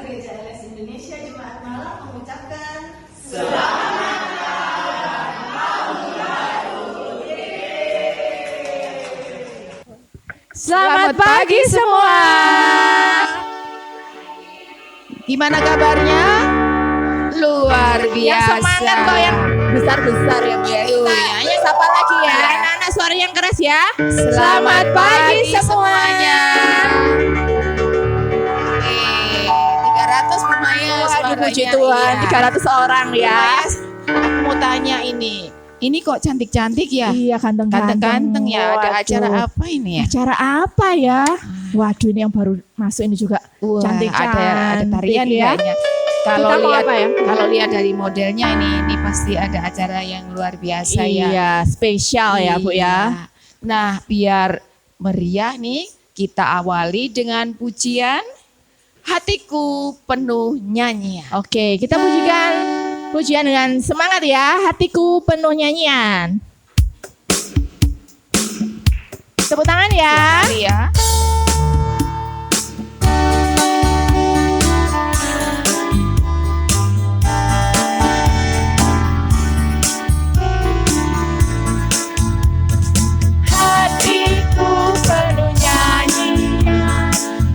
Gereja LS Indonesia Jumat malam mengucapkan Selamat pagi semua. Gimana kabarnya? Luar biasa. Yang semangat kok, yang besar-besar ya Bu ya. Ya, sapa lagi ya. Anak-anak suara yang keras ya. Selamat pagi semuanya. 300 lumayan Waduh, suaranya. puji Tuhan, Iya. 300 orang ya. Aku mau tanya ini kok cantik-cantik ya? Iya, Ganteng-ganteng ya. Ada Waduh. acara apa ini ya? Acara apa ya? Waduh, ini yang baru masuk ini juga Wah, cantik-cantik. ada tarian ya. kayaknya. Kalau Kita mau lihat apa ya? Kalau lihat dari modelnya ini pasti ada acara yang luar biasa ya. Iya, spesial ya Bu ya. Iya. Nah, biar meriah nih, kita awali dengan pujian Hatiku Penuh Nyanyian. Oke, kita pujian dengan semangat ya. Hatiku penuh nyanyian. Tepuk tangan ya. Mari ya. Hatiku penuh nyanyian,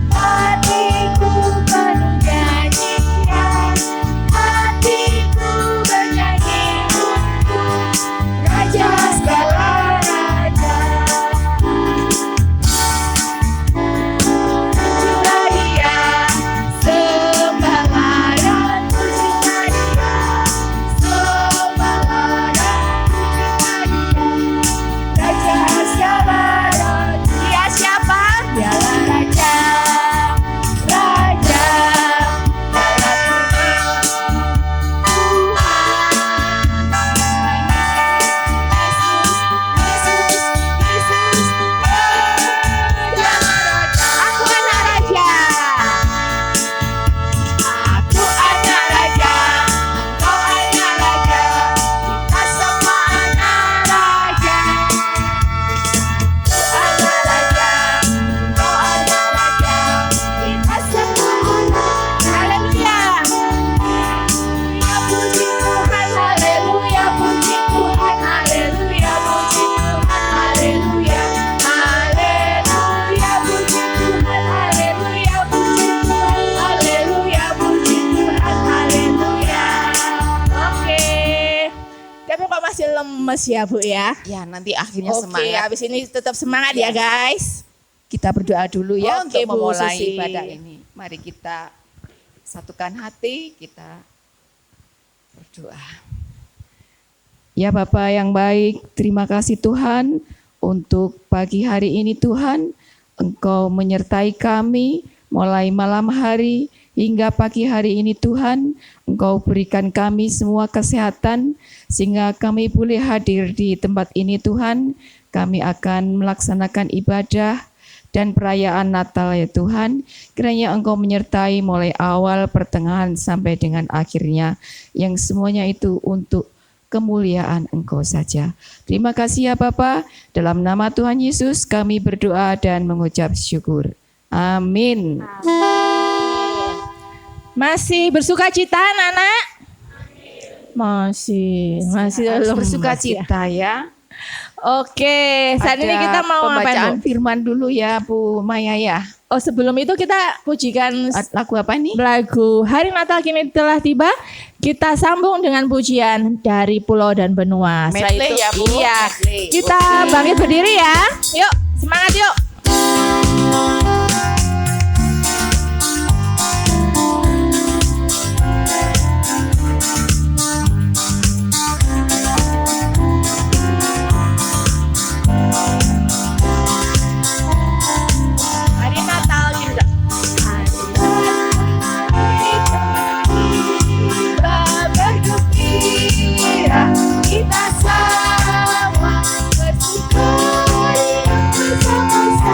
hatiku penuh nyanyian, hatiku bernyanyi untuk Raja segala raja. Pujilah Dia, sembahlah dan pujilah Dia, sembahlah dan pujilah Dia. Raja segala raja. Dia siapa? Dialah Raja. Raja. Dialah Yesus. Dialah Raja. Aku anak Raja. Aku anak Raja. Engkau anak Raja. Kita semua anak Raja. Anak Raja, engkau anak Raja, kita semua anak. Haleluya. Ya puji Tuhan, haleluya, puji Tuhan, haleluya, puji Tuhan, haleluya, haleluya, puji Tuhan, haleluya, puji Tuhan, haleluya, puji Tuhan, haleluya. Oke, tapi kok masih lemes ya Bu ya? Ya, nanti akhirnya Oke, semangat. habis ini tetap semangat ya guys. Kita berdoa dulu ya Oke, untuk Bu memulai Susi. ibadah ini. Mari kita satukan hati, kita berdoa. Ya Bapa yang baik, terima kasih Tuhan untuk pagi hari ini Tuhan. Engkau menyertai kami mulai malam hari hingga pagi hari ini Tuhan. Engkau berikan kami semua kesehatan sehingga kami boleh hadir di tempat ini Tuhan. Kami akan melaksanakan ibadah dan perayaan Natal ya Tuhan. Kiranya Engkau menyertai mulai awal, pertengahan sampai dengan akhirnya. Yang semuanya itu untuk kemuliaan Engkau saja. Terima kasih ya Bapa. Dalam nama Tuhan Yesus kami berdoa dan mengucap syukur. Amin. Masih bersuka cita anak-anak? Masih Harus lemes bersuka ya. cita ya. Oke, saat ini kita mau pembacaan ngapain Bu? firman dulu ya Bu Maya ya. Oh sebelum itu kita pujikan Lagu apa nih? lagu Hari Natal Kini Telah Tiba. Kita sambung dengan pujian dari pulau dan benua. Setelah Medley itu- ya, Bu? Iya, Medley. kita bangkit berdiri ya. Yuk, semangat yuk. Hari Natal kita. Bergembira, kita sama bersyukur bersama-sama.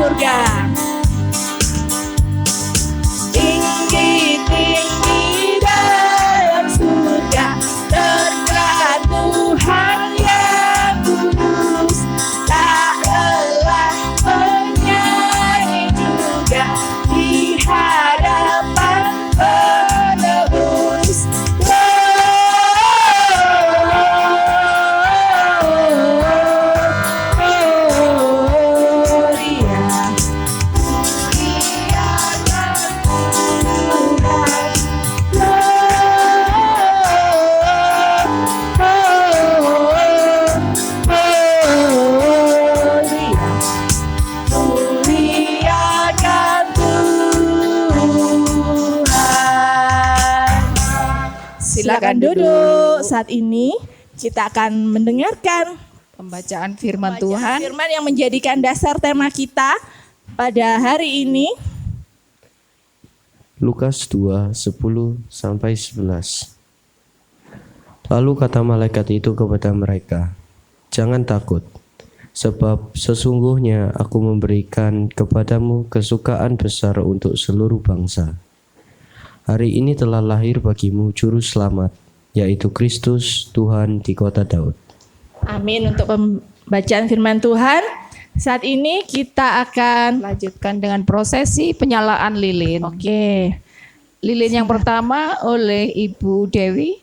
surga. Tinggi-tinggi dalam surga terdapat Tuhan yang kudus, tak lelah menyanyi juga di hadapan penebus. Silakan duduk. Saat ini kita akan mendengarkan Pembacaan firman Tuhan. firman yang menjadikan dasar tema kita pada hari ini. Lukas 2, 10-11. Lalu kata malaikat itu kepada mereka, "Jangan takut, sebab sesungguhnya aku memberikan kepadamu kesukaan besar untuk seluruh bangsa. Hari ini telah lahir bagimu juru selamat, yaitu Kristus Tuhan di kota Daud." Amin untuk pembacaan firman Tuhan. Saat ini kita akan Lanjutkan dengan prosesi penyalaan lilin. Oke. Lilin yang pertama oleh Ibu Dewi.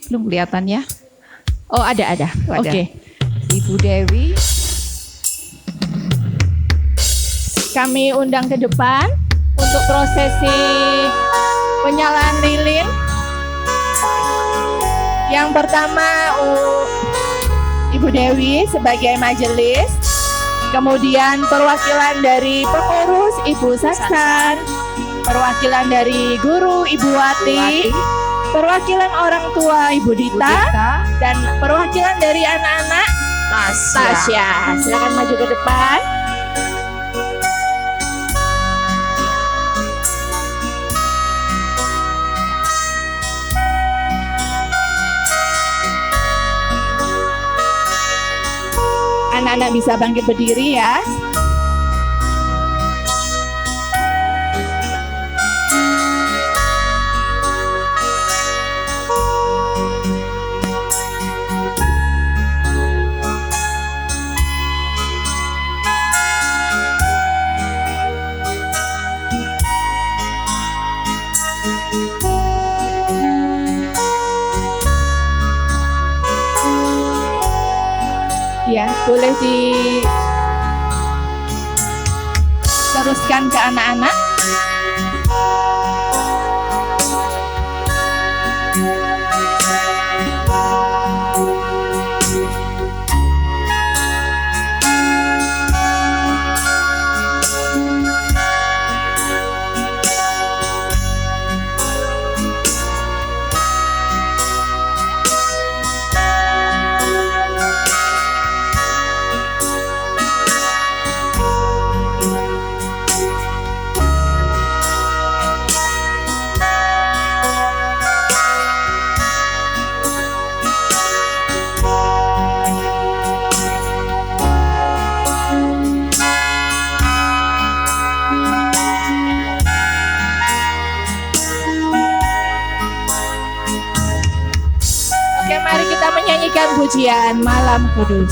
Belum kelihatan ya? Oh, ada. Ada. Oke. Ibu Dewi. Kami undang ke depan untuk prosesi penyalaan lilin. Yang pertama Ibu Dewi sebagai majelis, kemudian perwakilan dari pengurus Ibu Saksan, perwakilan dari guru Ibu Wati, perwakilan orang tua Ibu Dita, dan perwakilan dari anak-anak Tasya. Silakan maju ke depan. Anak-anak bisa bangkit berdiri ya. Ya, boleh diteruskan ke anak-anak. Oke, mari kita menyanyikan pujian Malam Kudus.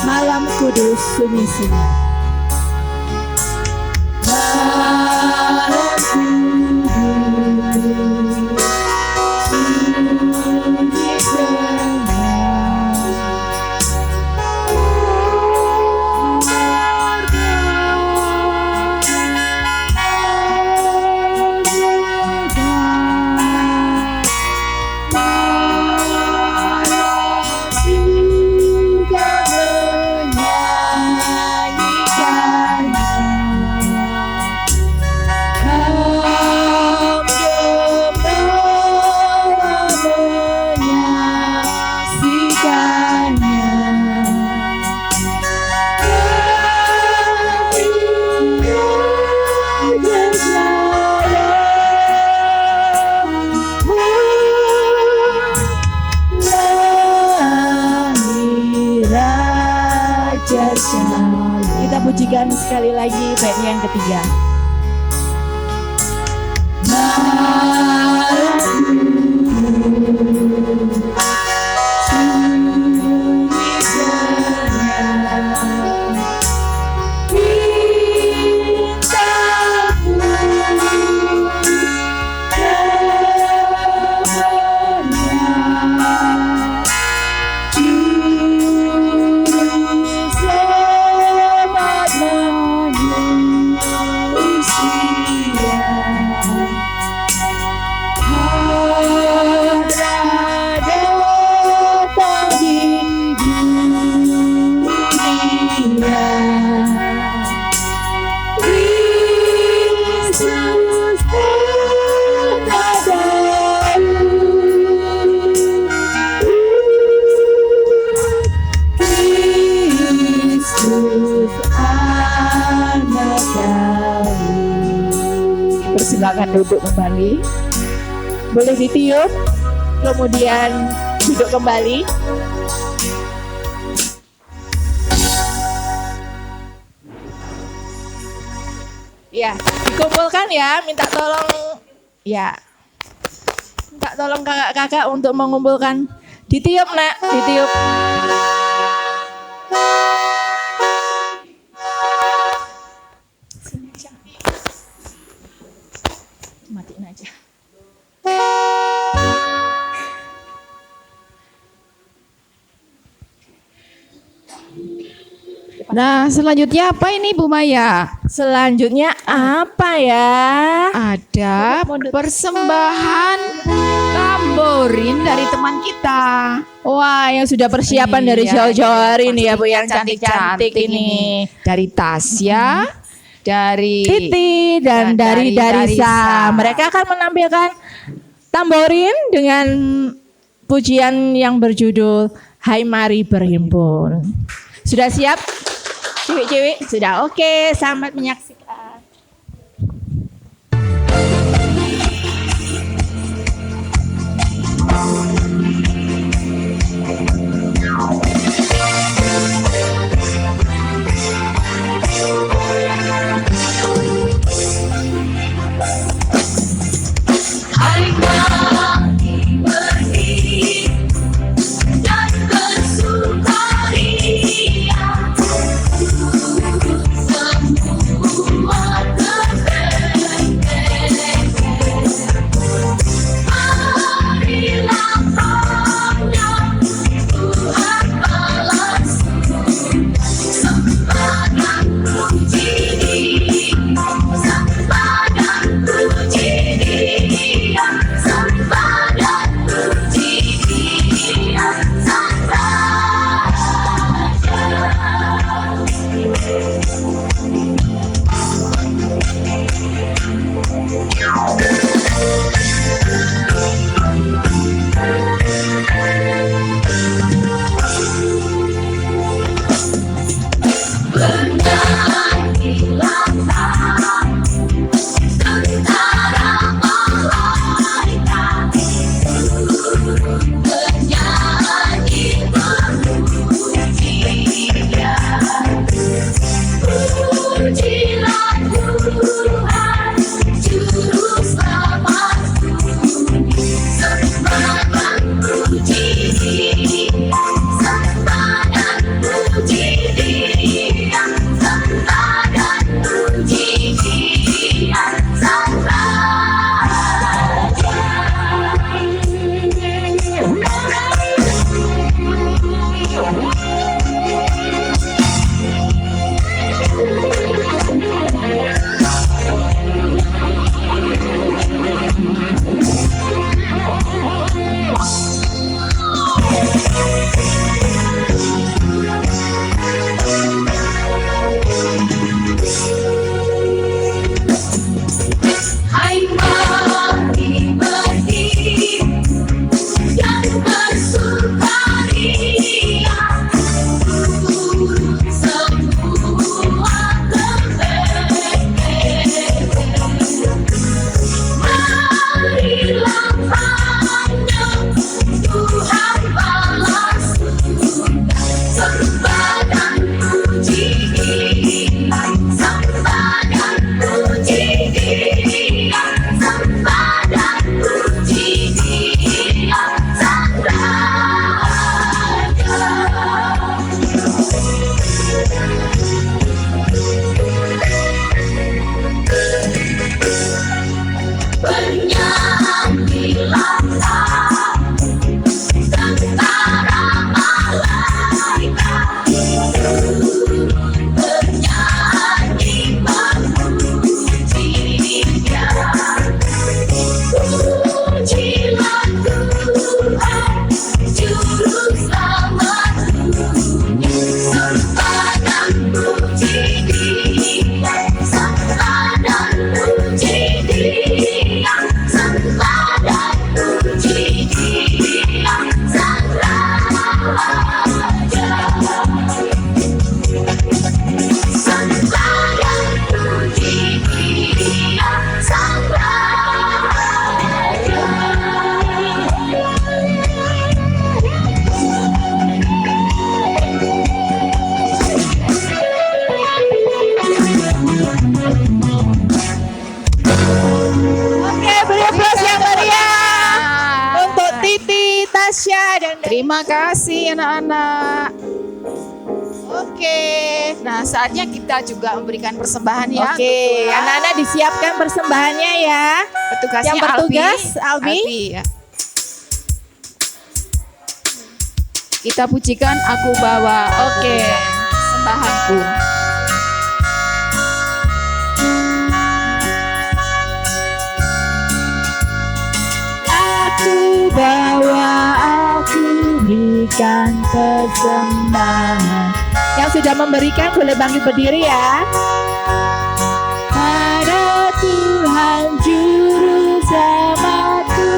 Malam kudus sunyi-sunyi. Malam kudus kita pujikan sekali lagi baiknya yang ketiga. Silakan duduk kembali. Boleh ditiup, kemudian duduk kembali. Ya, dikumpulkan ya, minta tolong ya. Minta tolong kakak-kakak untuk mengumpulkan. Ditiup, Nak, ditiup. Matiin aja. Nah, selanjutnya apa ini Bu Maya? Selanjutnya apa ya? Ada persembahan tamborin dari teman kita. Wah, yang sudah persiapan dari Iya, jauh-jauh hari ini ya Bu, yang cantik-cantik cantik-cantik ini. Dari Tasya, dari Titi dan dari Darisa. Mereka akan menampilkan tamborin dengan pujian yang berjudul Hai Mari Berhimpun. Sudah siap? Cewek-cewek sudah oke, selamat menyaksikan. Hari kami berdiri dan bersukaria, semua Terima kasih anak-anak. Oke, nah saatnya kita juga memberikan persembahan ya. Oke, anak-anak disiapkan persembahannya ya. Petugasnya Yang bertugas, Albi. ya. Kita pujikan Aku Bawa. Oke, persembahanku. Aku bawa, aku berikan persembahan. Yang sudah memberikan boleh bangkit berdiri ya. Pada Tuhan Juru Selamatku,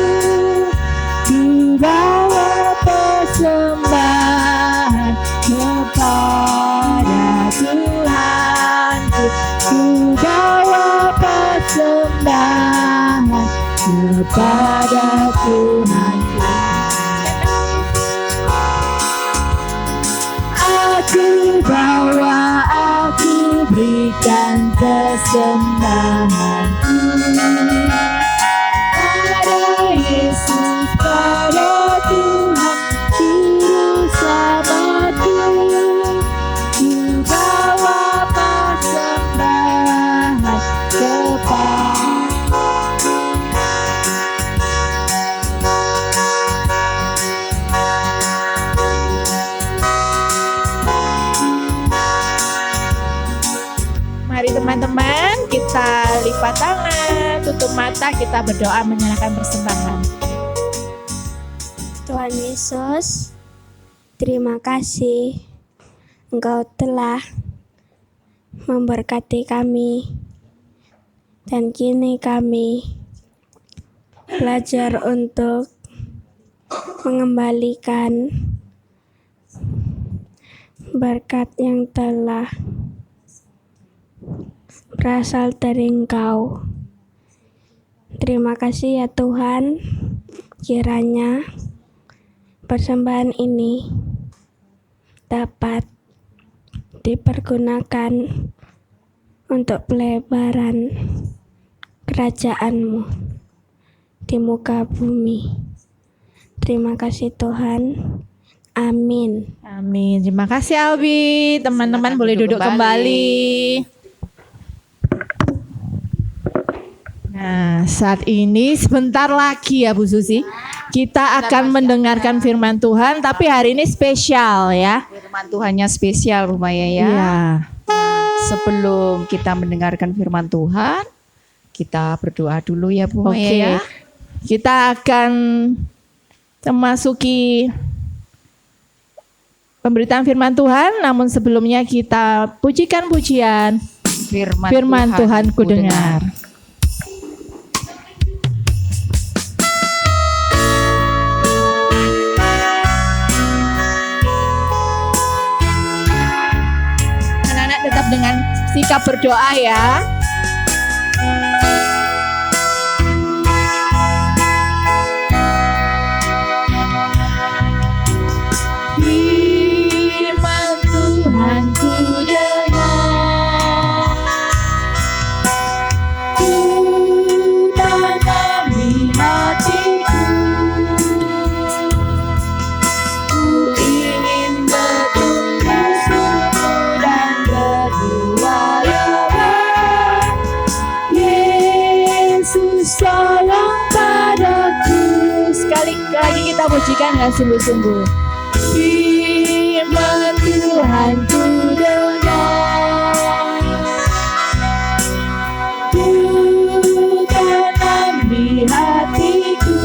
ku bawa persembahan kepada Tuhanku, ku bawa persembahan kepada Tuhanku. Aku bawa, aku berikan persembahanku pada Yesus, pada Tuhan Juru Selamatku, ku bawa persembahan kepada Mari teman-teman, kita lipat tangan, tutup mata, kita berdoa menyerahkan persembahan. Tuhan Yesus, terima kasih Engkau telah memberkati kami, dan kini kami belajar untuk mengembalikan berkat yang telah berasal dari Engkau. Terima kasih ya Tuhan, kiranya persembahan ini dapat dipergunakan untuk pelebaran kerajaan-Mu di muka bumi. Terima kasih Tuhan. Amin. Amin. Terima kasih Albi. Teman-teman boleh duduk kembali. Nah, saat ini sebentar lagi ya Bu Susi, kita akan mendengarkan firman Tuhan, tapi hari ini spesial ya. firman Tuhannya spesial Bu Maya ya. Iya. Sebelum kita mendengarkan firman Tuhan, kita berdoa dulu ya Bu Maya Oke. ya. Kita akan memasuki pemberitaan firman Tuhan, namun sebelumnya kita pujikan pujian firman Tuhan ku dengar. Anak-anak tetap dengan sikap berdoa ya. Firman Tuhan ku dengar, ku tanam di hatiku, ku ingin bertumbuh subur dan berbuah lebat. Yesus tolong padaku. Sekali lagi kita pujikan dengan sungguh-sungguh. Firman Tuhan ku dengar, ku tanam di hatiku,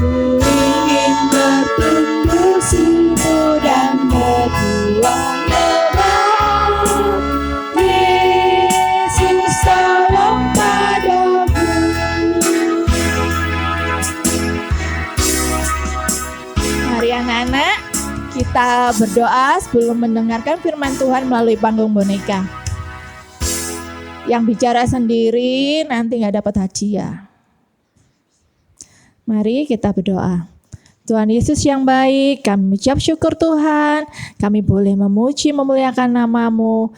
ku ingin bertumbuh subur dan berbuah lebat. Yesus tolong padaku. Mari anak-anak, kita berdoa sebelum mendengarkan firman Tuhan melalui panggung boneka. Yang bicara sendiri nanti nggak dapat hadiah. Mari kita berdoa. Tuhan Yesus yang baik, kami ucap syukur Tuhan, kami boleh memuji memuliakan nama-Mu.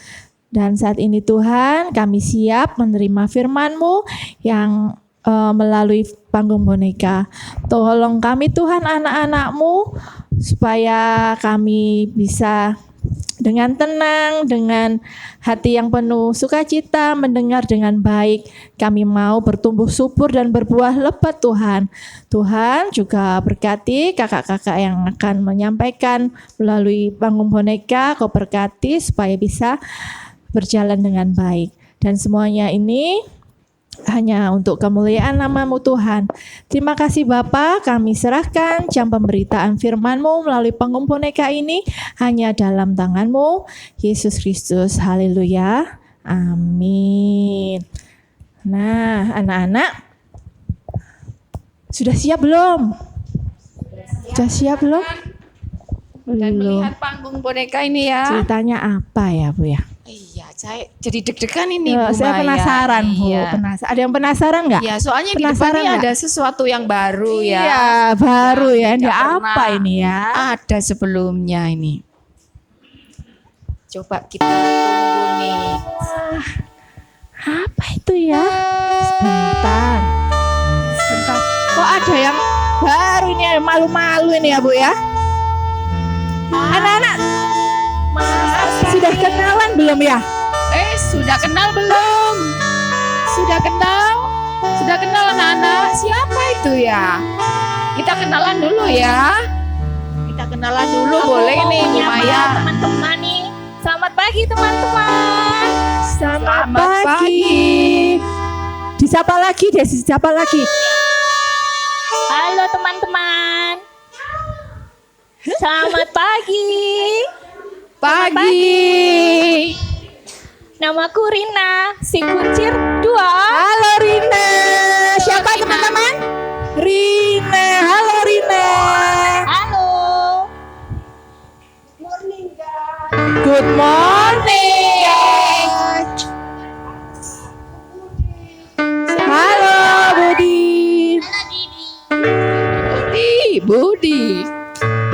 Dan saat ini Tuhan, kami siap menerima firman-Mu yang melalui panggung boneka. Tolong kami Tuhan anak-anak-Mu supaya kami bisa dengan tenang, dengan hati yang penuh sukacita, mendengar dengan baik. Kami mau bertumbuh subur dan berbuah lebat Tuhan. Tuhan juga berkati kakak-kakak yang akan menyampaikan melalui panggung boneka. Kau berkati supaya bisa berjalan dengan baik. Dan semuanya ini hanya untuk kemuliaan nama-Mu Tuhan. Terima kasih Bapa, kami serahkan jam pemberitaan firman-Mu melalui panggung boneka ini hanya dalam tangan-Mu, Yesus Kristus. Haleluya. Amin. Nah, anak-anak sudah siap belum? Sudah siap belum? Dan Belum. melihat panggung boneka ini ya. Ceritanya apa ya, Bu ya? Iya, saya jadi deg-degan ini Bu Saya Maya. penasaran, Bu. Iya. Ada yang penasaran nggak? Ya, soalnya di depan Penasaran ini nggak? ada sesuatu yang baru ya. Iya, baru ya. Ini tidak apa pernah ini ya? Ada sebelumnya ini. Coba kita tunggu nih. Apa itu ya? Sebentar. Kok ada yang baru ini, malu-malu ini ya Bu ya? Anak-anak sudah kenalan belum ya? Sudah kenal belum? Sudah kenal? Sudah kenal anak-anak? Siapa itu ya? Kita kenalan dulu ya. Kita kenalan dulu boleh nih Bu Maya. Teman-teman nih. Selamat pagi teman-teman. Selamat pagi. Disapa lagi deh, disapa lagi. Halo teman-teman. Selamat pagi. Pagi. Namaku Rina, si kucir 2. Halo Rina. Siapa teman-teman? Rina. Halo Rina. Halo. Good morning. Halo Budi. Budi.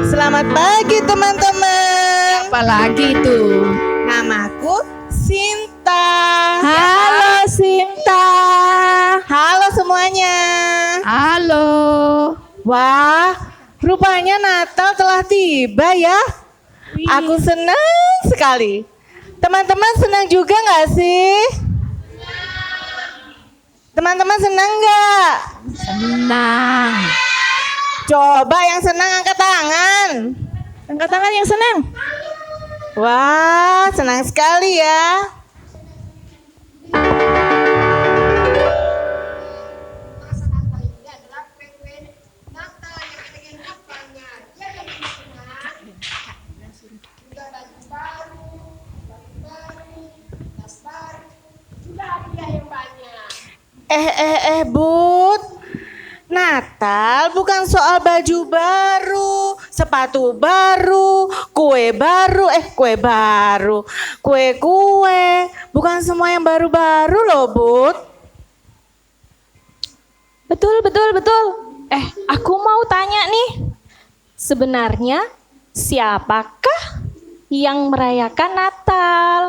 Selamat pagi teman-teman. Apa lagi tuh? Namaku Sinta. Halo Sinta. Halo semuanya. Halo. Wah, rupanya Natal telah tiba ya. Aku senang sekali. Teman-teman senang juga nggak sih? Teman-teman senang nggak? Senang. Coba yang senang angkat tangan. Angkat tangan yang senang. Wah, senang sekali ya. Bud. Natal bukan soal baju baru, sepatu baru, kue baru, kue. Bukan semua yang baru-baru loh, Bud. Betul. Aku mau tanya nih. Sebenarnya siapakah yang merayakan Natal?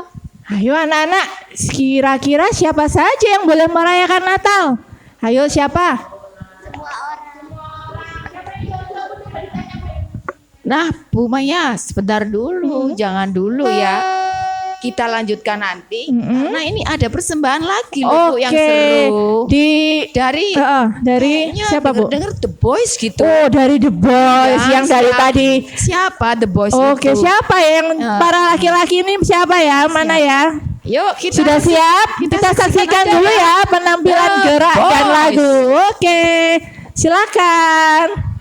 Ayo anak-anak, kira-kira siapa saja yang boleh merayakan Natal? Ayo siapa? Nah, Bu Maya, sebentar dulu, jangan dulu ya. Kita lanjutkan nanti, karena ini ada persembahan lagi loh Bu, yang seru. Dari Dari siapa Bu? Dengar The Boys gitu. Oh, dari The Boys Ya, yang dari tadi. Siapa The Boys Oke, itu? siapa yang para laki-laki ini siapa ya? Mana ya? Yuk, kita Sudah siap? Kita saksikan dulu ya penampilan The gerak dan Boys. lagu. Oke, silakan.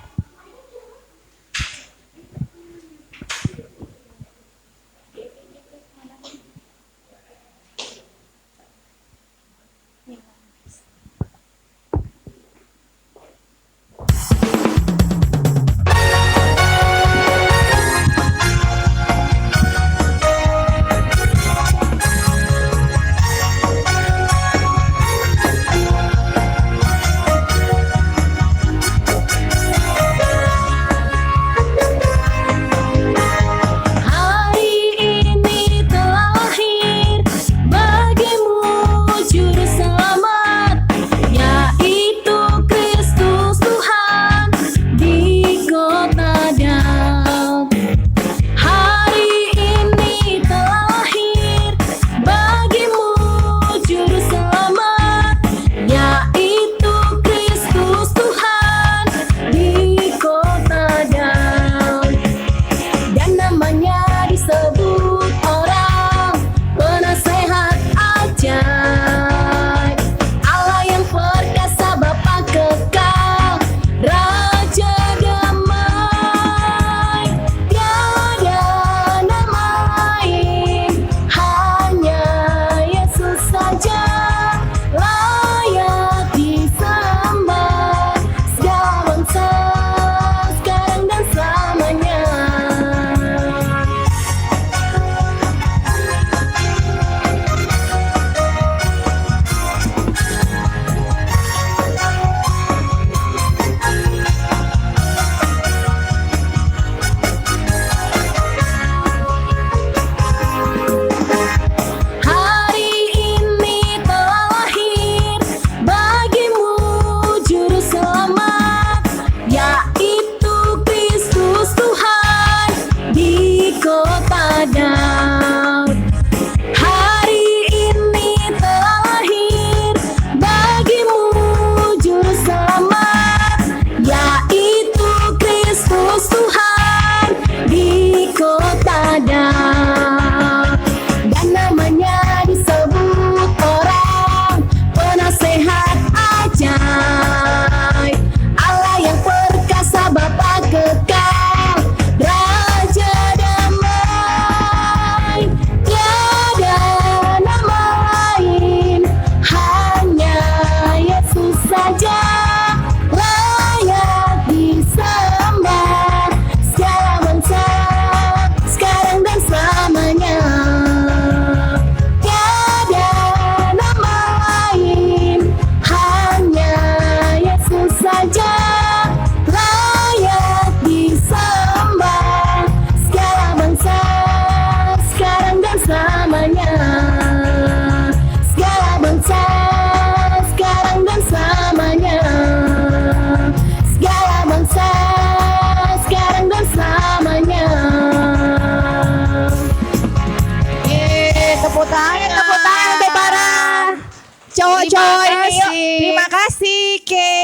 cowok-cowok Terima ini yuk. kasih. Terima kasih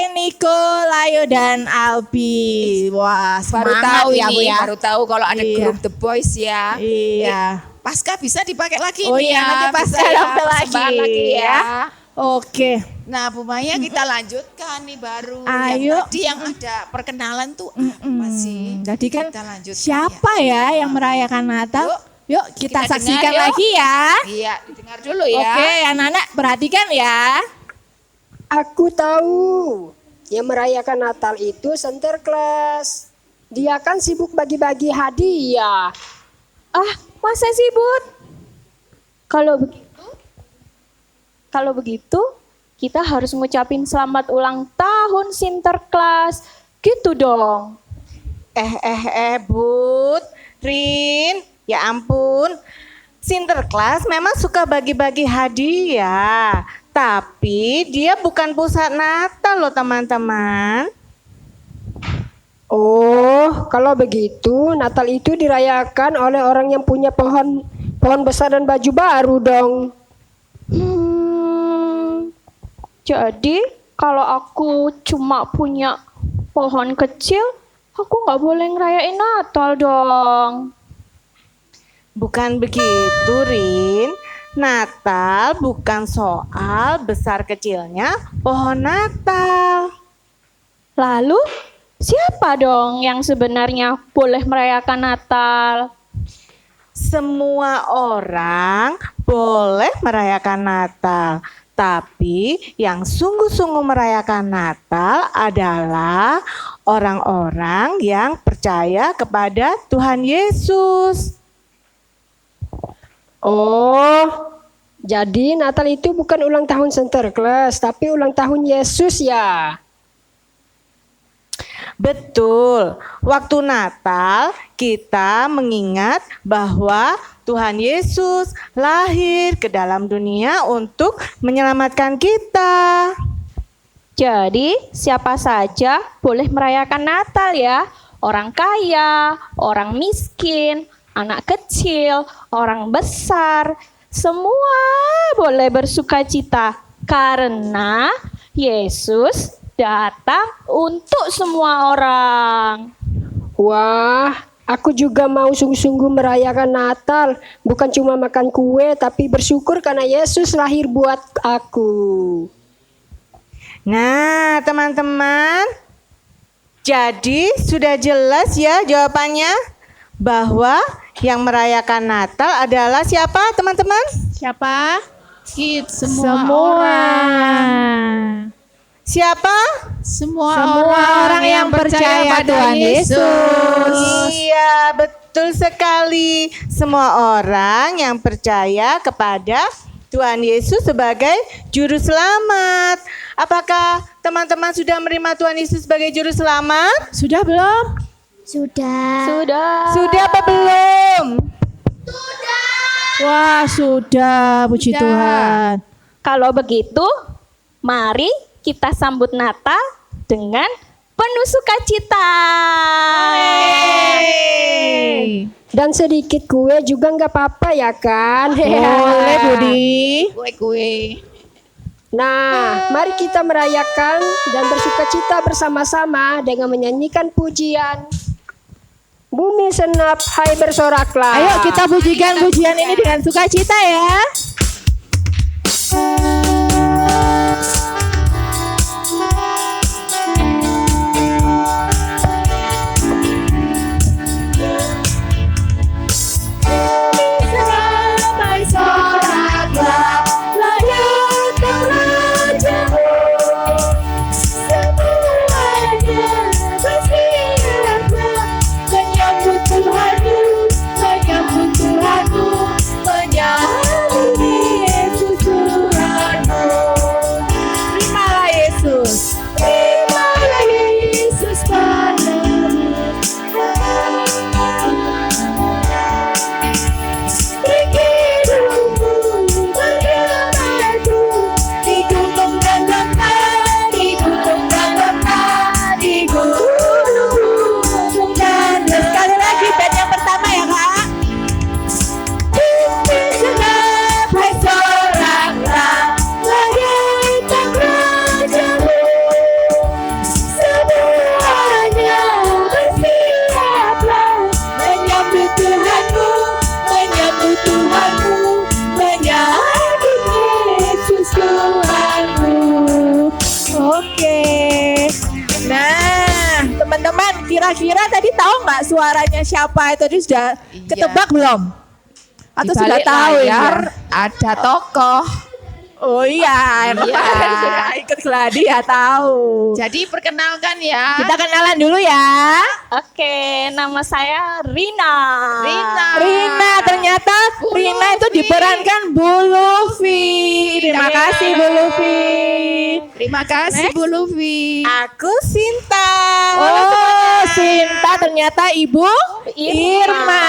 Niko, Layo dan Albi. Wah, Baru semangat tahu ya, ini, Bu ya. baru tahu kalau ada Iya. grup The Boys ya. Iya. Pasca bisa dipakai lagi Oh nih iya, ya. nanti pasca Bisa ya, dapat persembahan lagi ya. Oke. Nah, Bu Maya kita lanjutkan nih baru. Ayo. Yang tadi yang ada perkenalan tuh apa sih? Tadi kan Kita lanjutkan siapa ya yang merayakan Natal? Yuk kita kita saksikan dengar, yuk. lagi ya. Iya, didengar dulu ya. Oke, anak-anak perhatikan ya. Aku tahu yang merayakan Natal itu Sinterklas. Dia kan sibuk bagi-bagi hadiah. Ah, masa sih, Bud? Kalau begitu, kita harus ngucapin selamat ulang tahun Sinterklas. Gitu dong. Bud, Rin, ya ampun. Sinterklas memang suka bagi-bagi hadiah, tapi dia bukan pusat Natal loh teman-teman. Oh, kalau begitu Natal itu dirayakan oleh orang yang punya pohon besar dan baju baru dong. Jadi, kalau aku cuma punya pohon kecil, aku nggak boleh ngerayain Natal dong. Bukan begitu, Rin. Natal bukan soal besar kecilnya pohon Natal. Lalu, siapa dong yang sebenarnya boleh merayakan Natal? Semua orang boleh merayakan Natal, tapi yang sungguh-sungguh merayakan Natal adalah orang-orang yang percaya kepada Tuhan Yesus. Oh, jadi Natal itu bukan ulang tahun Sinterklas, tapi ulang tahun Yesus ya. Betul, waktu Natal kita mengingat bahwa Tuhan Yesus lahir ke dalam dunia untuk menyelamatkan kita. Jadi, siapa saja boleh merayakan Natal ya. Orang kaya, orang miskin, anak kecil, orang besar, semua boleh bersuka cita karena Yesus datang untuk semua orang. Wah, aku juga mau sungguh-sungguh merayakan Natal. Bukan cuma makan kue, tapi bersyukur karena Yesus lahir buat aku. Nah, teman-teman, jadi sudah jelas ya jawabannya bahwa yang merayakan Natal adalah siapa, teman-teman? Siapa? Semua orang. Siapa? Semua orang yang percaya pada Tuhan Yesus. Iya, betul sekali. Semua orang yang percaya kepada Tuhan Yesus sebagai juru selamat. Apakah teman-teman sudah menerima Tuhan Yesus sebagai juru selamat? Sudah belum? Sudah. Sudah apa belum? Wah, sudah. Puji Tuhan. Kalau begitu, mari kita sambut Natal dengan penuh sukacita. Dan sedikit kue juga nggak apa-apa ya kan? Boleh, Budi. kue-kue. Nah, mari kita merayakan dan bersukacita bersama-sama dengan menyanyikan pujian. Bumi senap, hai bersoraklah. Ayo kita pujikan pujian ini dengan sukacita ya. Ira tadi tahu nggak suaranya siapa itu? Dia sudah Iya. ketebak belum? Atau Di sudah balik tahu layar ya? ada tokoh. Oh iya, kemarin sudah ikut geladi ya tahu. Jadi perkenalkan ya. Kita kenalan dulu ya. Oke, nama saya Rina. Rina, ternyata Rina itu diperankan Bu Luffy. Terima kasih Bu Luffy. Terima kasih Bu Luffy. Aku Sinta. Oh, Sinta ternyata Ibu Irma.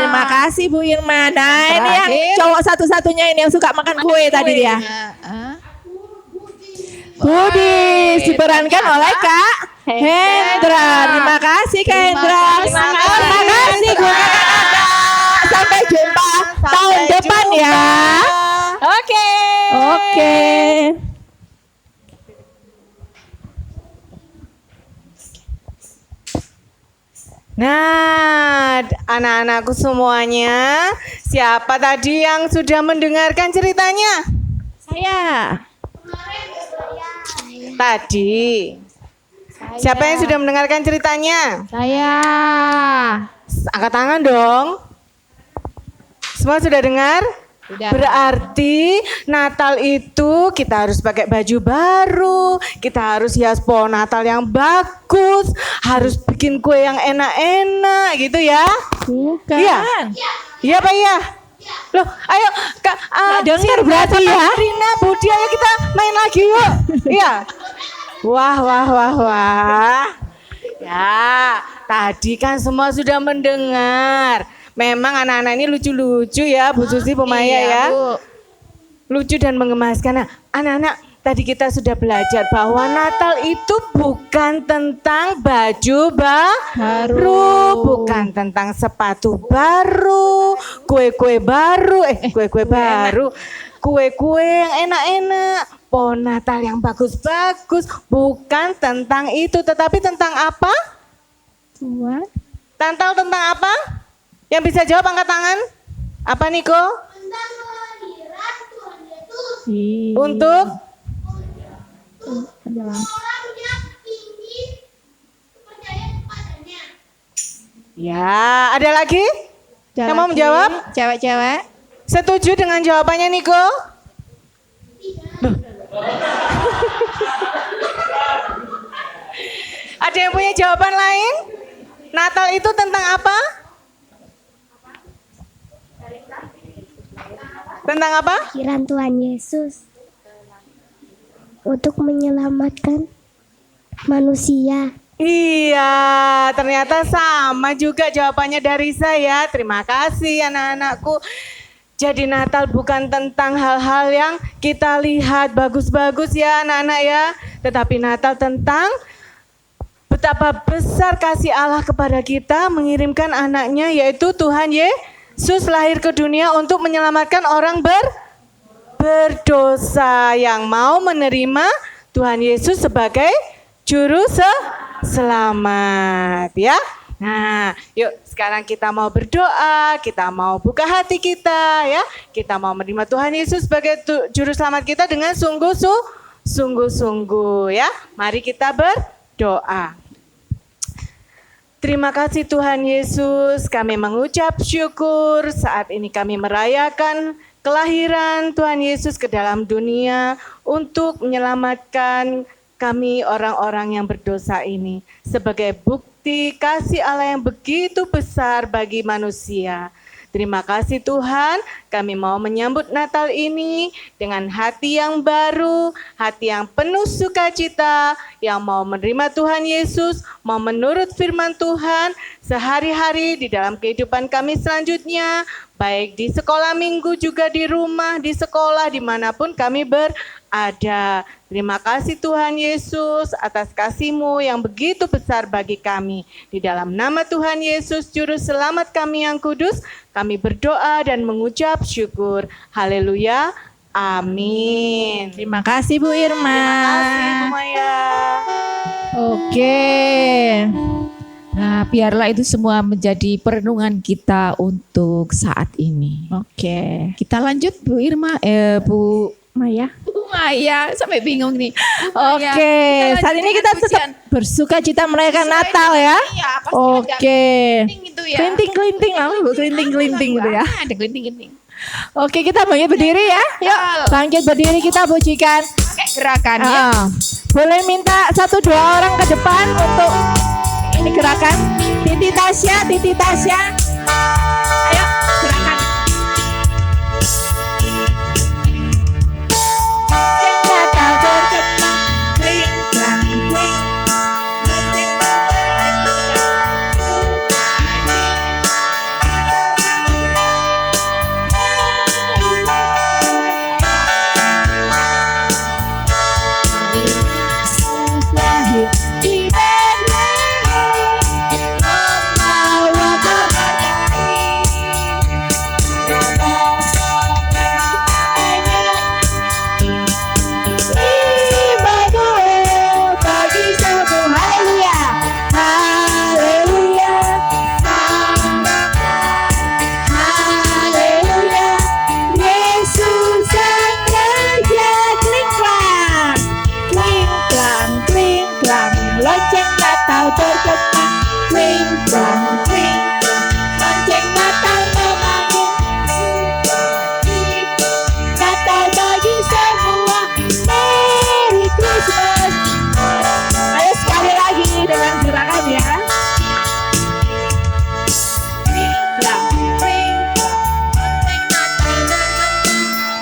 Terima kasih Bu Irma. Nah, ini yang Terakhir. cowok satu-satunya ini yang suka makan kue tadi dia. Budi diperankan oleh Kak Hendra. Terima kasih Kak Hendra. Terima Terima kasih gunakan Anda. Sampai jumpa tahun depan ya. Oke. Oke. Nah, anak-anakku semuanya, siapa tadi yang sudah mendengarkan ceritanya? Saya. Tadi. Siapa yang sudah mendengarkan ceritanya? Saya. Angkat tangan dong. Semua sudah dengar? Berarti Natal itu kita harus pakai baju baru, kita harus hias pohon Natal yang bagus, harus bikin kue yang enak-enak gitu ya. Bukan. Iya. Iya Pak ya? Loh, ayo Kak, dengar Sinta, berarti sama ya? Rina, Budi, ayo kita main lagi yuk. Iya. Wah. Ya, tadi kan semua sudah mendengar. Memang anak-anak ini lucu-lucu ya, Bu Susi, Bu Maya ya. Lucu dan mengemaskan. Nah, anak-anak, tadi kita sudah belajar bahwa Natal itu bukan tentang baju baru, bukan tentang sepatu baru, kue-kue baru, kue-kue yang enak-enak, pohon Natal yang bagus-bagus, bukan tentang itu, tetapi tentang apa? Natal tentang apa? Yang bisa jawab angkat tangan. Apa Niko? Untuk ya, ada lagi? Yang mau menjawab? Cewek-cewek. Setuju dengan jawabannya Niko? Loh. Ada yang punya jawaban lain? Natal itu tentang apa? Tentang apa? Kehadiran Tuhan Yesus untuk menyelamatkan manusia. Iya, ternyata sama juga jawabannya dari saya. Terima kasih anak-anakku. Jadi Natal bukan tentang hal-hal yang kita lihat bagus-bagus ya anak-anak ya. Tetapi Natal tentang betapa besar kasih Allah kepada kita mengirimkan anaknya yaitu Tuhan Yesus lahir ke dunia untuk menyelamatkan orang berdosa yang mau menerima Tuhan Yesus sebagai juru selamat ya. Nah, yuk sekarang kita mau berdoa, kita mau buka hati kita ya. Kita mau menerima Tuhan Yesus sebagai juru selamat kita dengan sungguh-sungguh ya. Mari kita berdoa. Terima kasih Tuhan Yesus, kami mengucap syukur saat ini kami merayakan kelahiran Tuhan Yesus ke dalam dunia untuk menyelamatkan kami orang-orang yang berdosa ini sebagai bukti kasih Allah yang begitu besar bagi manusia. Terima kasih Tuhan, kami mau menyambut Natal ini dengan hati yang baru, hati yang penuh sukacita, yang mau menerima Tuhan Yesus, mau menurut firman Tuhan sehari-hari di dalam kehidupan kami selanjutnya, baik di sekolah minggu juga di rumah, di sekolah, dimanapun kami berada. Terima kasih Tuhan Yesus atas kasih-Mu yang begitu besar bagi kami. Di dalam nama Tuhan Yesus, Juru Selamat kami yang kudus, kami berdoa dan mengucap syukur. Haleluya. Amin. Terima kasih Bu Irma. Terima kasih Bu Maya. Oke. Nah, biarlah itu semua menjadi perenungan kita untuk saat ini. Oke. Kita lanjut Bu Irma, Bu Maya? Maya, sampai bingung nih. Oke, saat ini kita tetap bersuka cita merayakan Natal ya. Iya, pasti Oke. ada kelinting itu ya. Kelinting, apa Bu? Kelinting gitu ya. Ada kelinting-kelinting. Oke, kita bangkit berdiri ya. Yuk, bangkit berdiri kita pujikan. Pakai gerakannya. Boleh minta 1-2 orang ke depan untuk ini gerakan. Titi Tasya. Ayo, gerakan. Natal bergema, kling, klang, kling. Di Bethlehem, membawa kabar Immanuel bagi semua. Haleluya, haleluya, haleluya. Yesus sang raja. Kling klang, kling klang, kling klang. Lonceng Natal bergema, kling klang, kling klang. Lonceng Natal memanggil Natal bagi semua. Merry Christmas. Ayo sekali lagi dengan gerakan ya. Kling klang, kling klang. Lonceng Natal bergema,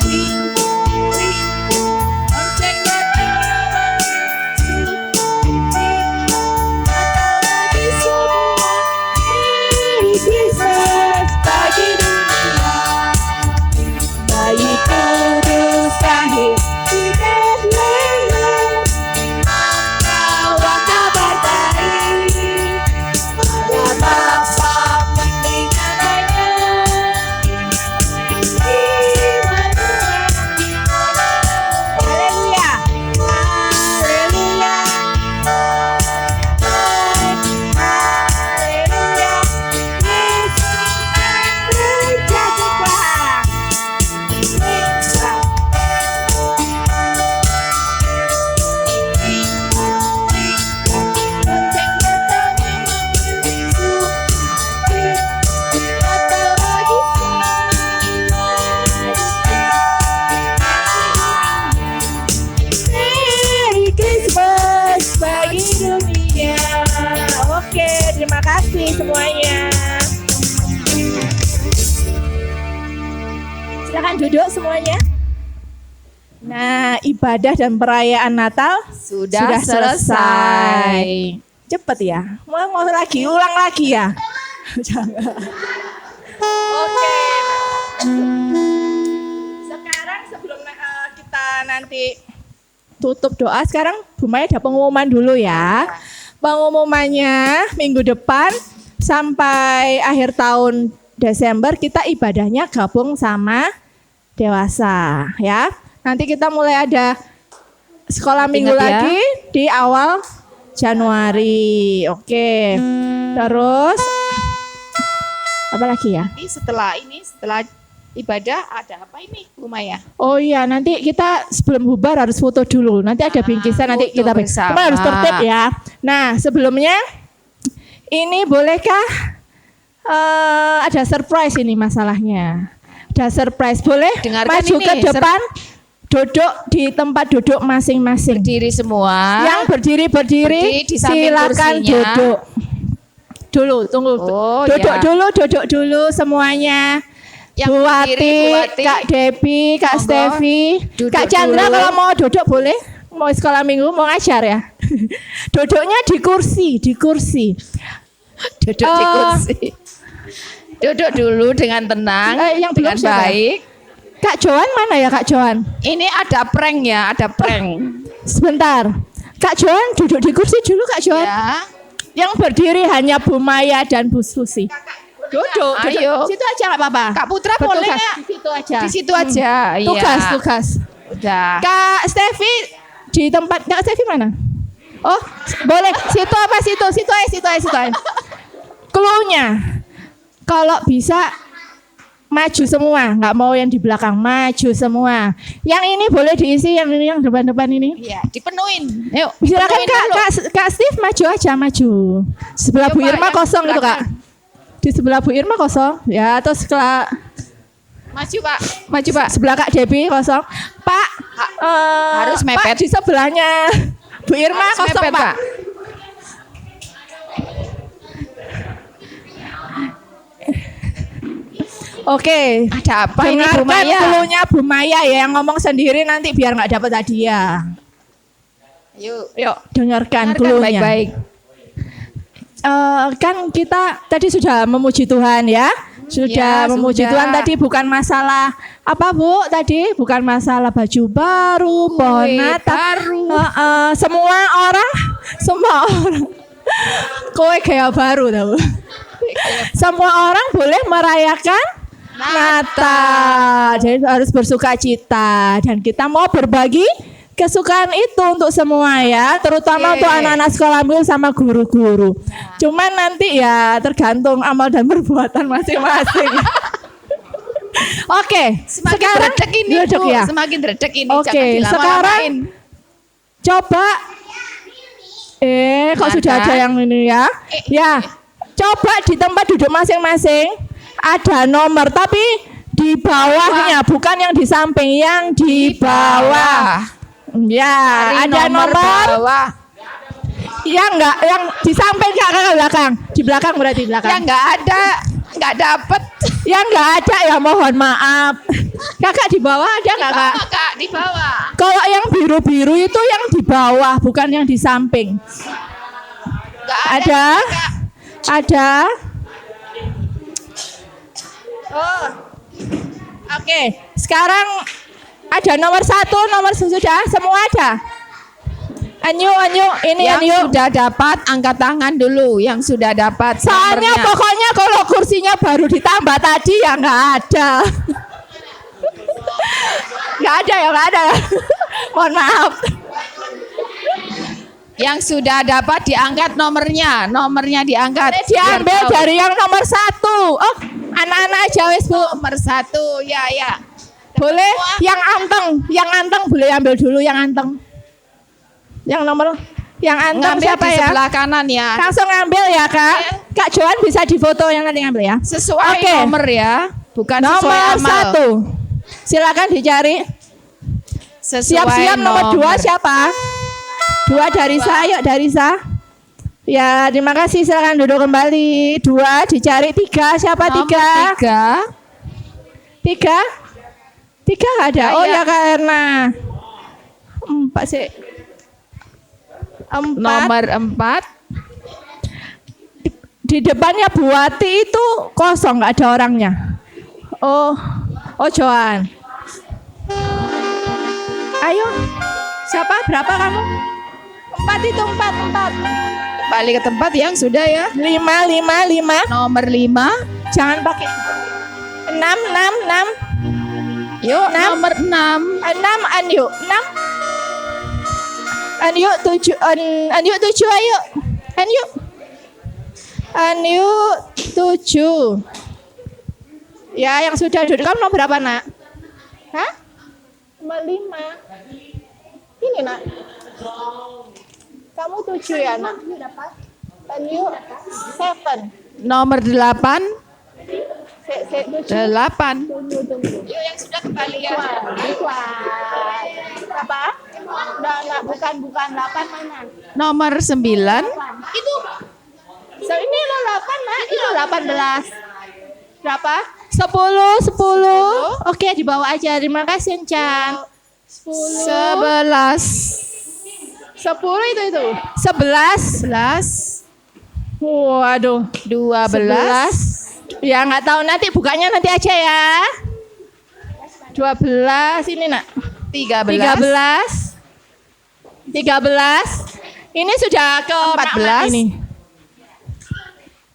kling kling. Lonceng Natal bagi semua. Merry Christmas bagi dunia. Bayi kudus lahir di Bethlehem, membawa kabar baik pada bangsa pendengarannya. Immanuel. Haleluya, haleluya, haleluya. Yesus raja kekal. Merry Christmas bagi dunia. Oke, terima kasih semuanya. Silakan duduk semuanya. Nah, ibadah dan perayaan Natal Sudah selesai. Cepet ya. Mau lagi, ulang lagi ya. Jangan. Oke. Sekarang sebelum kita nanti tutup doa, sekarang Bu Maya ada pengumuman dulu ya. Pengumumannya minggu depan sampai akhir tahun Desember kita ibadahnya gabung sama dewasa ya. Nanti kita mulai ada sekolah minggu Ingat ya. lagi di awal Januari. Oke. Terus apa lagi ya? Setelah ibadah ada apa ini, Bu Maya? Oh iya, nanti kita sebelum bubar harus foto dulu. Nanti ada bingkisan nanti foto kita bersama. Cuma harus tertib ya. Nah, sebelumnya ini bolehkah ada surprise ini masalahnya. Ada surprise. Boleh Dengarkan maju ini, ke depan. Duduk di tempat duduk masing-masing. Berdiri semua. Yang berdiri Berdiri di samping silakan kursinya. duduk. Dulu, tunggu. Oh, duduk ya. duduk dulu semuanya. Yang Bu berdiri, Bu Wati, Wati. Kak Depi, Kak Monggo. Stevi, Duduk Kak Chandra dulu. kalau mau duduk boleh. Mau sekolah minggu, mau ngajar ya. Duduknya di kursi. Duduk di kursi. Duduk dulu dengan tenang, Yang belum dengan siapa? baik. Kak Joan mana ya Kak Joan? Ini ada prank ya, ada prank. Sebentar. Kak Joan duduk di kursi dulu Kak Joan. Ya. Yang berdiri hanya Bu Maya dan Bu Susi. Duduk. Ayo. Situ aja nggak apa-apa. Kak Putra Bertugas. boleh nggak? Di situ aja. Di situ aja. Iya. Tugas. Udah. Kak Stevi di tempat Kak Stevi mana? Oh, boleh. Situ apa situ? Situ aja. Clue-nya. Kalau bisa maju semua, nggak mau yang di belakang, maju semua. Yang ini boleh diisi, yang ini yang depan-depan ini. Iya, dipenuhin. Yuk, Silakan dipenuhin dulu. Kak Steve maju aja, maju. Sebelah Yuk, Bu Pak, Irma yang kosong itu Kak. belakang. Di sebelah Bu Irma kosong. Ya, terus Maju Pak, maju Pak. sebelah Kak Debbie kosong. Pak, harus Pak, mepet. di sebelahnya Bu Irma Harus kosong mepet, Pak. Oke, Ada apa ini Bu dengarkan Maya? dulunya Bu Maya ya, yang ngomong sendiri nanti biar nggak dapat hadiah. Yuk, Yuk, dengarkan dengarkan dulunya. baik-baik. Kan kita tadi sudah memuji Tuhan ya. Sudah Ya, memuji sudah. Tuhan tadi bukan masalah apa Bu tadi? Bukan masalah baju baru, pohon Kue Natal. baru. Semua orang kue kayak baru tahu. Semua orang boleh merayakan Natal. Jadi harus bersuka cita dan kita mau berbagi kesukaan itu untuk semua ya, terutama untuk anak-anak sekolah minggu sama guru-guru. Cuman nanti ya tergantung amal dan perbuatan masing-masing. Oke, Semakin sekarang dredeg ini dredeg Bu, ya. semakin dredeg ini. Oke, jangan dilama-lamain. sekarang coba kok Mana? sudah ada yang ini ya. Ya, coba di tempat duduk masing-masing ada nomor tapi di bawahnya, bukan yang di samping, yang di bawah. Ya, Cari ada nomor bawah. yang enggak, yang di samping kakak belakang. Di belakang berarti belakang. Yang nggak dapet. Yang enggak ada ya mohon maaf. Kakak di bawah ada enggak, Kak? Kak, di bawah. Kalau yang biru-biru itu yang di bawah, bukan yang di samping. Nggak Ada? Kak. Ada? Oh. Oke, sekarang ada nomor 1, nomor sudah, semua ada. Anyu, ini Yang Anyu. sudah dapat angkat tangan dulu. Yang sudah dapat. Soalnya nomornya. pokoknya kalau kursinya baru ditambah tadi ya nggak ada. Nggak ada ya. Mohon maaf. Yang sudah dapat diangkat nomornya. Nomornya diangkat. Diambil Biar tahu. dari yang nomor 1. Oh, anak-anak aja wes Bu. Nomor 1, ya. Boleh yang anteng boleh ambil dulu yang anteng. Yang nomor yang anteng Ngambil siapa di ya? sebelah kanan ya. Langsung ambil ya Kak. Kak Joan bisa difoto yang nanti ngambil ya. Sesuai Oke. nomor ya. Bukan sesuai Nomor amal. 1. Silakan dicari. Sesuai Siap-siap nomor 2 siapa? 2 dari saya, yuk dari saya. Ya, terima kasih. Silakan duduk kembali. 2 dicari. 3 siapa? 3? 3 nggak ada. Oh ya Kak Erna. 4 sih. 4. Nomor 4. Di depannya Bu Wati itu kosong, nggak ada orangnya. Oh Joan. Ayo, siapa? Berapa kamu? 4 itu 4. Balik ke tempat yang sudah ya. 5. Nomor 5. Jangan pakai 6. Yuk, Enam. nomor 6. 6 Anyu. 6. Anyu 7. Anyu 7 ayo. Anyu 7. Ya, yang sudah duduk kamu nomor berapa, Nak? Hah? Nomor 5. Ini, Nak. Kamu 7 ya, Nak? Anyu 7. Nomor 8. 7. 8. Yuk yang sudah kembali ya. Apa? Enggak, bukan 8 mana? Nomor 9. Itu. Ini lo 8, Nak. Itu 18. Berapa? 10. Oke, dibawa aja. Terima kasih, Encang. 11. 10 itu. 11. Waduh. 12. Ya nggak tahu, nanti bukanya nanti aja ya. 12 ini Nak. 13. 13. Ini sudah ke 14. ini.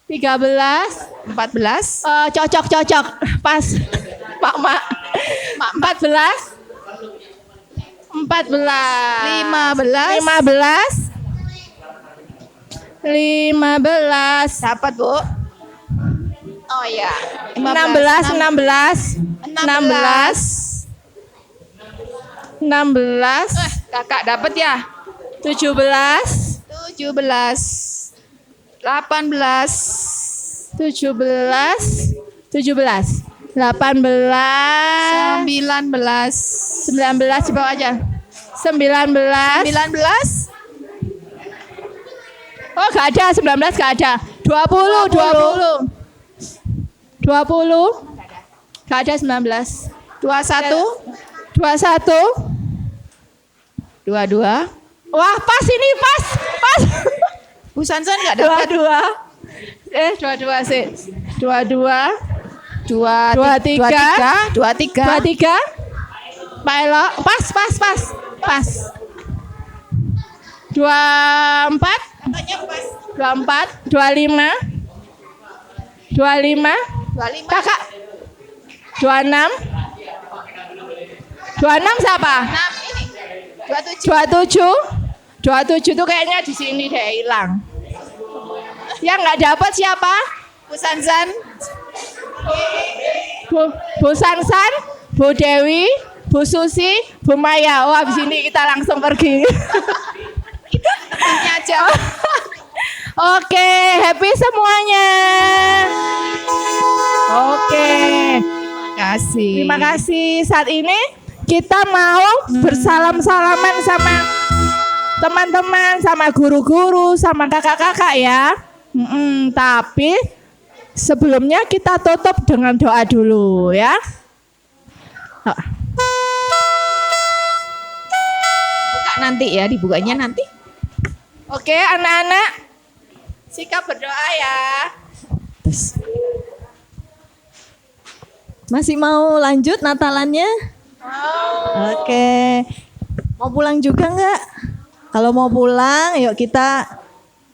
13. 14. Cocok. Pas. Mak. 14. 15. Dapat, Bu. Oh ya. 16, Kakak dapat ya? 17, 17, 18, 17, 18, 19 di bawah aja. 19. 19. Oh, gak ada, 19 gak ada. 20. Gak ada 19. 21, 21. 22. Wah, pas ini, pas. Bu Sansan enggak dapat? 22 sih. 22. 23. 23. Pak Elo, pas. 24. 25. 25. Kakak. 26. 26 siapa? 27 tuh kayaknya di sini deh hilang. Yang nggak dapat siapa? Bu Sansan. Bu Sansan, Bu Dewi, Bu Susi, Bu Maya. Oh, habis ini kita langsung pergi. Ini aja. Oke, happy semuanya. Oke. Kasih. Terima kasih. Saat ini kita mau bersalam-salaman sama teman-teman, sama guru-guru, sama kakak-kakak ya. Tapi sebelumnya kita tutup dengan doa dulu ya. Buka nanti ya, dibukanya nanti. Oke, anak-anak, sikap berdoa ya. Masih mau lanjut Natalannya? Oke. Mau pulang juga nggak? Kalau mau pulang, yuk kita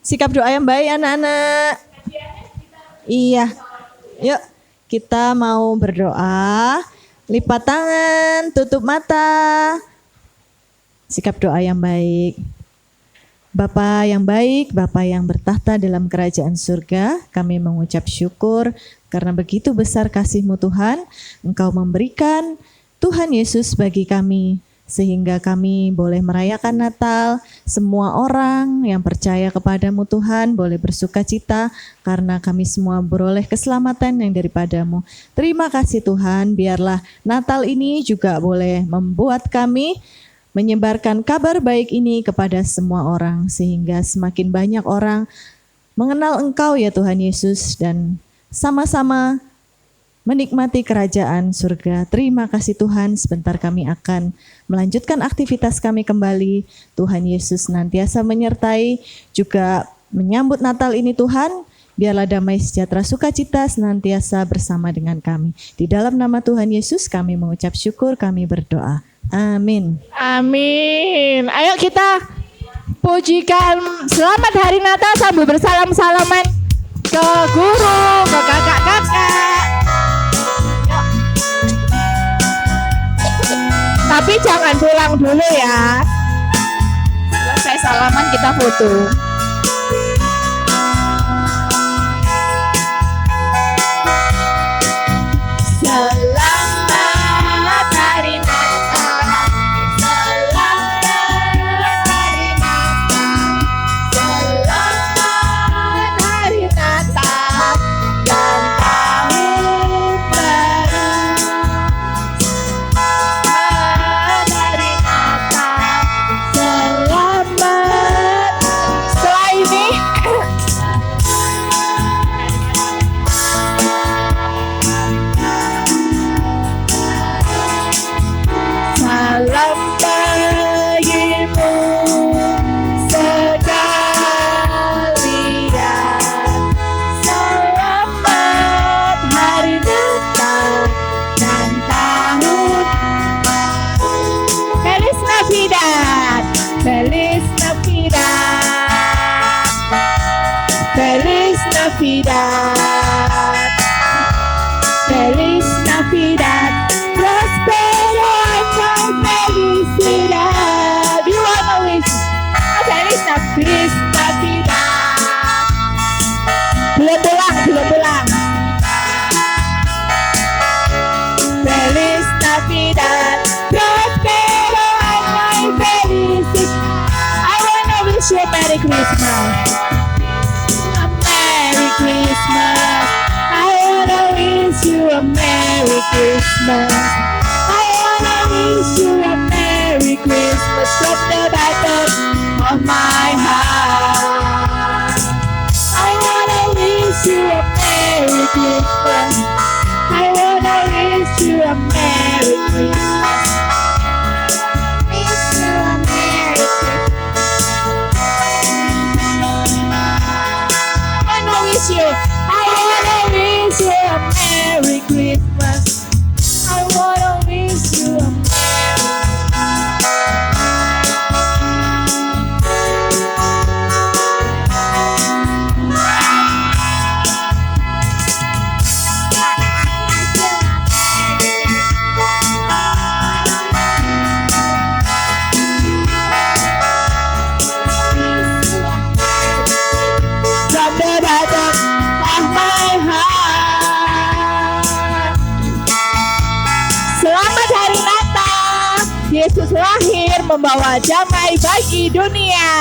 sikap doa yang baik anak-anak. Iya. Yuk kita mau berdoa. Lipat tangan, tutup mata. Sikap doa yang baik. Bapa yang baik, Bapa yang bertahta dalam kerajaan surga, kami mengucap syukur karena begitu besar kasih-Mu Tuhan, Engkau memberikan Tuhan Yesus bagi kami, sehingga kami boleh merayakan Natal. Semua orang yang percaya kepadamu Tuhan boleh bersuka cita karena kami semua beroleh keselamatan yang daripada-Mu. Terima kasih Tuhan, biarlah Natal ini juga boleh membuat kami menyebarkan kabar baik ini kepada semua orang, sehingga semakin banyak orang mengenal Engkau ya Tuhan Yesus, dan sama-sama menikmati kerajaan surga. Terima kasih Tuhan, sebentar kami akan melanjutkan aktivitas kami kembali. Tuhan Yesus nantiasa menyertai, juga menyambut Natal ini Tuhan. Biarlah damai sejahtera sukacita senantiasa bersama dengan kami. Di dalam nama Tuhan Yesus kami mengucap syukur, kami berdoa. Amin. Amin. Ayo kita pujikan selamat hari Natal sambil bersalam-salaman ke guru, ke kakak-kakak. Tapi jangan pulang dulu ya. Selesai salaman kita foto. Selamat hari Natal. Selamat hari Natal. Selamat hari Natal dan tahun baru. Selamat hari Natal. Selamat. Setelah ini salam bagimu sekalian. Selamat hari Natal dan tahun baru. Feliz Navidad, Feliz Navidad, Feliz Navidad, Feliz Navidad. Prospero and felicidad. You wanna wish a Feliz Navidad. Belum pulang. Christmas. A Merry Christmas. I wanna wish you a Merry Christmas. I wanna wish you a Merry Christmas from the bottom of my heart. I wanna wish you a Merry Christmas. I wanna wish you a Merry Christmas. Wish you a Merry Christmas. I wanna wish you. I wanna wish you a Merry Christmas. I wanna wish you a Merry from the bottom of my heart. Selamat Hari Natal. Yesus lahir membawa damai bagi dunia.